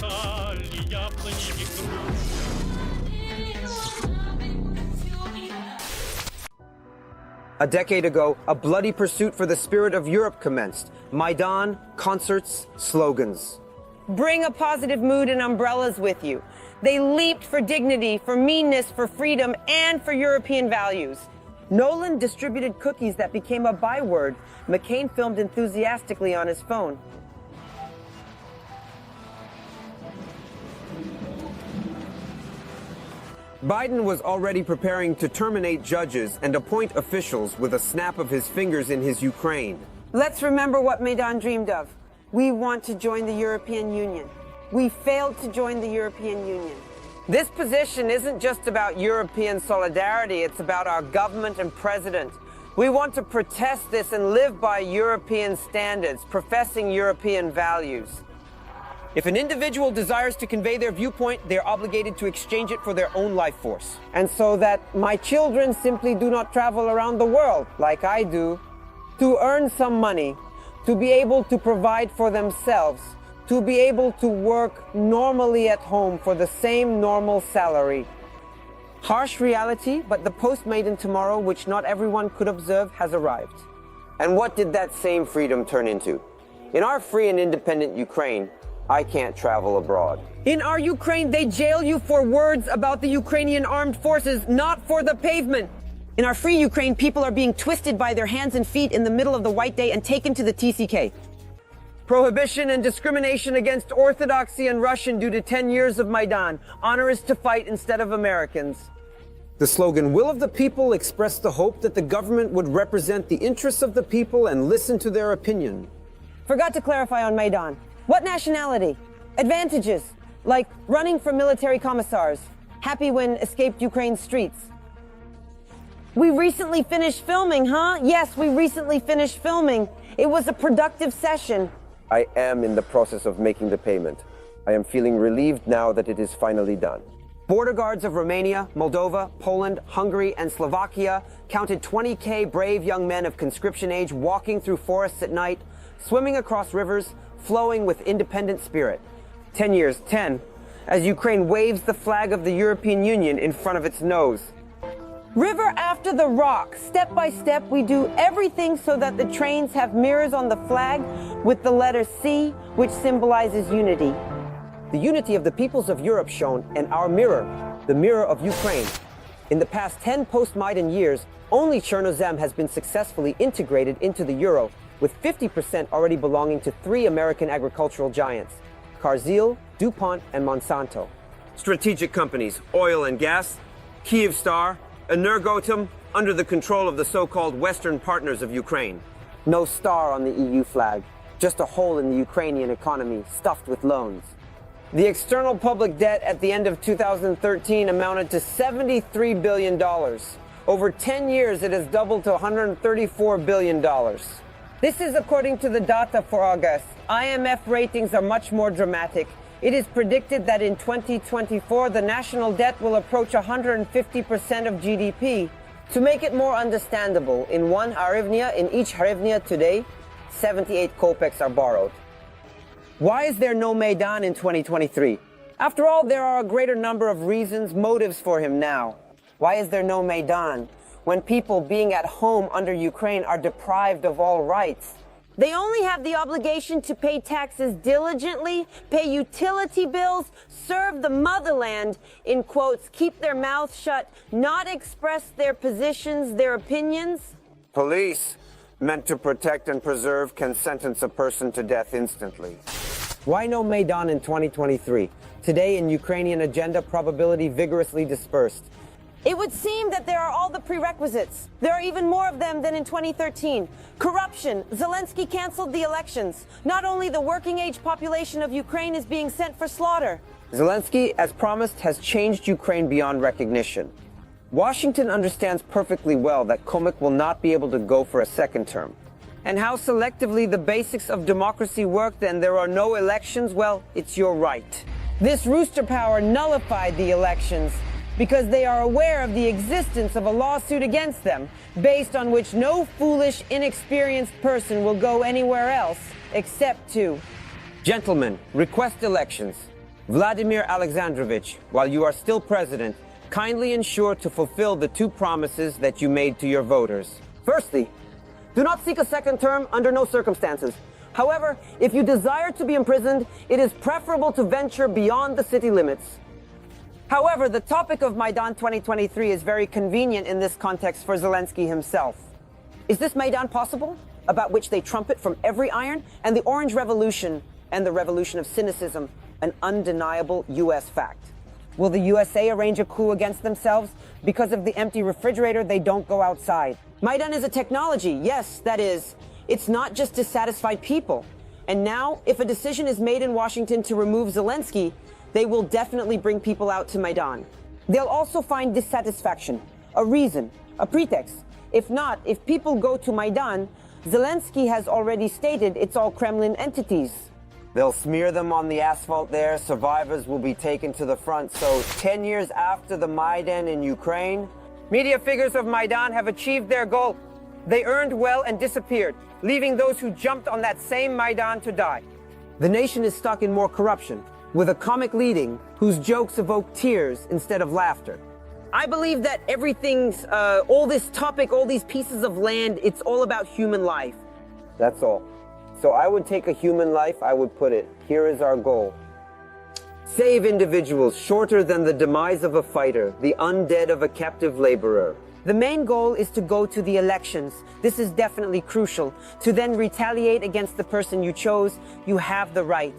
A decade ago, a bloody pursuit for the spirit of Europe commenced. Maidan, concerts, slogans. Bring a positive mood and umbrellas with you. They leaped for dignity, for meanness, for freedom, and for European values. Nolan distributed cookies that became a byword. McCain filmed enthusiastically on his phone. Biden was already preparing to terminate judges and appoint officials with a snap of his fingers in his Ukraine. Let's remember what Maidan dreamed of. We want to join the European Union. We failed to join the European Union. This position isn't just about European solidarity, it's about our government and president. We want to protest this and live by European standards, professing European values. If an individual desires to convey their viewpoint, they are obligated to exchange it for their own life force. And so that my children simply do not travel around the world, like I do, to earn some money, to be able to provide for themselves, to be able to work normally at home for the same normal salary. Harsh reality, but the post-Maidan tomorrow, which not everyone could observe, has arrived. And what did that same freedom turn into? In our free and independent Ukraine, I can't travel abroad. In our Ukraine, they jail you for words about the Ukrainian armed forces, not for the pavement. In our free Ukraine, people are being twisted by their hands and feet in the middle of the white day and taken to the TCK. Prohibition and discrimination against Orthodoxy and Russian due to 10 years of Maidan. Honor is to fight instead of Americans. The slogan, "Will of the People," expressed the hope that the government would represent the interests of the people and listen to their opinion. Forgot to clarify on Maidan. What nationality? Advantages, like running for military commissars, happy when escaped Ukraine's streets. We recently finished filming, huh? Yes, we recently finished filming. It was a productive session. I am in the process of making the payment. I am feeling relieved now that it is finally done. Border guards of Romania, Moldova, Poland, Hungary, and Slovakia counted 20K brave young men of conscription age walking through forests at night, swimming across rivers, flowing with independent spirit. 10 years, 10, as Ukraine waves the flag of the European Union in front of its nose. River after the rock, step by step, we do everything so that the trains have mirrors on the flag with the letter C, which symbolizes unity. The unity of the peoples of Europe shown, and our mirror, the mirror of Ukraine. In the past 10 post-Maidan years, only Chernozem has been successfully integrated into the euro, with 50% already belonging to 3 American agricultural giants, Cargill, DuPont, and Monsanto. Strategic companies, oil and gas, Kyivstar, Energoatom, under the control of the so-called Western partners of Ukraine. No star on the EU flag, just a hole in the Ukrainian economy stuffed with loans. The external public debt at the end of 2013 amounted to $73 billion. Over 10 years, it has doubled to $134 billion. This is according to the data for August. IMF ratings are much more dramatic. It is predicted that in 2024, the national debt will approach 150% of GDP. To make it more understandable, in one hryvnia, in each hryvnia today, 78 kopecks are borrowed. Why is there no Maidan in 2023? After all, there are a greater number of reasons, motives for him now. Why is there no Maidan when people being at home under Ukraine are deprived of all rights? They only have the obligation to pay taxes diligently, pay utility bills, serve the motherland, in quotes, keep their mouths shut, not express their positions, their opinions. Police, meant to protect and preserve, can sentence a person to death instantly. Why no Maidan in 2023? Today in Ukrainian agenda, probability vigorously dispersed. It would seem that there are all the prerequisites. There are even more of them than in 2013. Corruption. Zelensky canceled the elections. Not only the working-age population of Ukraine is being sent for slaughter. Zelensky, as promised, has changed Ukraine beyond recognition. Washington understands perfectly well that Komik will not be able to go for a second term. And how selectively the basics of democracy work, then there are no elections, well, it's your right. This rooster power nullified the elections because they are aware of the existence of a lawsuit against them, based on which no foolish, inexperienced person will go anywhere else except to. Gentlemen, request elections. Vladimir Alexandrovich, while you are still president, kindly ensure to fulfill the two promises that you made to your voters. Firstly, do not seek a second term under no circumstances. However, if you desire to be imprisoned, it is preferable to venture beyond the city limits. However, the topic of Maidan 2023 is very convenient in this context for Zelensky himself. Is this Maidan possible, about which they trumpet from every iron, and the Orange Revolution and the Revolution of Cynicism, an undeniable U.S. fact? Will the USA arrange a coup against themselves? Because of the empty refrigerator, they don't go outside. Maidan is a technology, yes, that is. It's not just dissatisfied people. And now, if a decision is made in Washington to remove Zelensky, they will definitely bring people out to Maidan. They'll also find dissatisfaction, a reason, a pretext. If not, if people go to Maidan, Zelensky has already stated it's all Kremlin entities. They'll smear them on the asphalt there, survivors will be taken to the front. So 10 years after the Maidan in Ukraine, media figures of Maidan have achieved their goal. They earned well and disappeared, leaving those who jumped on that same Maidan to die. The nation is stuck in more corruption, with a comic leading whose jokes evoke tears instead of laughter. I believe that everything's, all this topic, all these pieces of land, it's all about human life. That's all. So I would take a human life, I would put it, here is our goal. Save individuals shorter than the demise of a fighter, the undead of a captive laborer. The main goal is to go to the elections. This is definitely crucial. To then retaliate against the person you chose, you have the right.